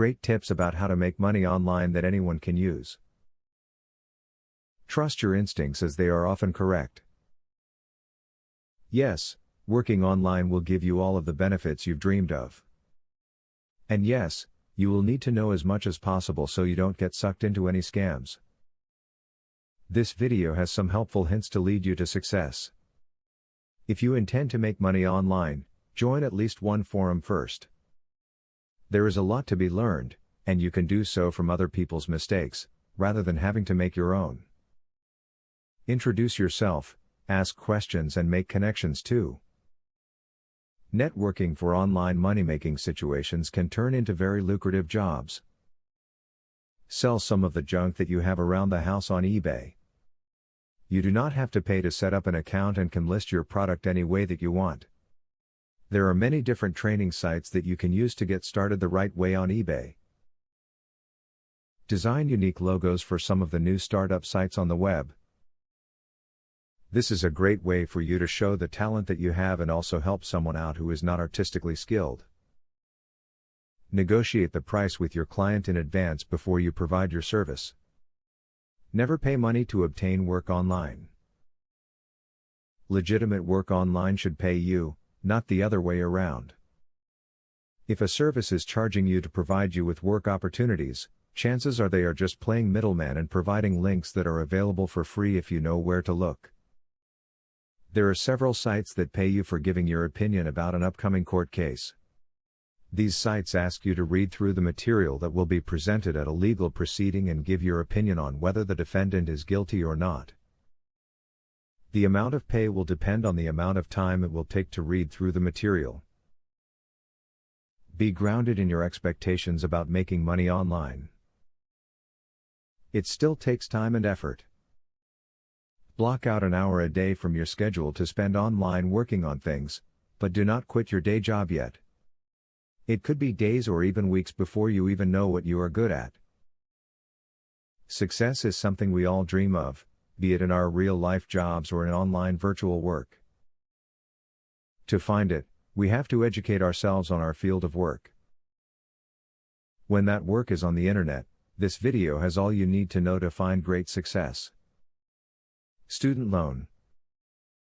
great tips about how to make money online that anyone can use. Trust your instincts as they are often correct. Yes, working online will give you all of the benefits you've dreamed of. And yes, you will need to know as much as possible so you don't get sucked into any scams. This video has some helpful hints to lead you to success. If you intend to make money online, join at least one forum first. There is a lot to be learned, and you can do so from other people's mistakes, rather than having to make your own. Introduce yourself, ask questions and make connections too. Networking for online money-making situations can turn into very lucrative jobs. Sell some of the junk that you have around the house on eBay. You do not have to pay to set up an account and can list your product any way that you want. There are many different training sites that you can use to get started the right way on eBay. Design unique logos for some of the new startup sites on the web. This is a great way for you to show the talent that you have and also help someone out who is not artistically skilled. Negotiate the price with your client in advance before you provide your service. Never pay money to obtain work online. Legitimate work online should pay you, not the other way around. If a service is charging you to provide you with work opportunities, chances are they are just playing middleman and providing links that are available for free if you know where to look. There are several sites that pay you for giving your opinion about an upcoming court case. These sites ask you to read through the material that will be presented at a legal proceeding and give your opinion on whether the defendant is guilty or not. The amount of pay will depend on the amount of time it will take to read through the material. Be grounded in your expectations about making money online. It still takes time and effort. Block out an hour a day from your schedule to spend online working on things, but do not quit your day job yet. It could be days or even weeks before you even know what you are good at. Success is something we all dream of, be it in our real-life jobs or in online virtual work. To find it, we have to educate ourselves on our field of work. When that work is on the internet, this video has all you need to know to find great success. Student loan,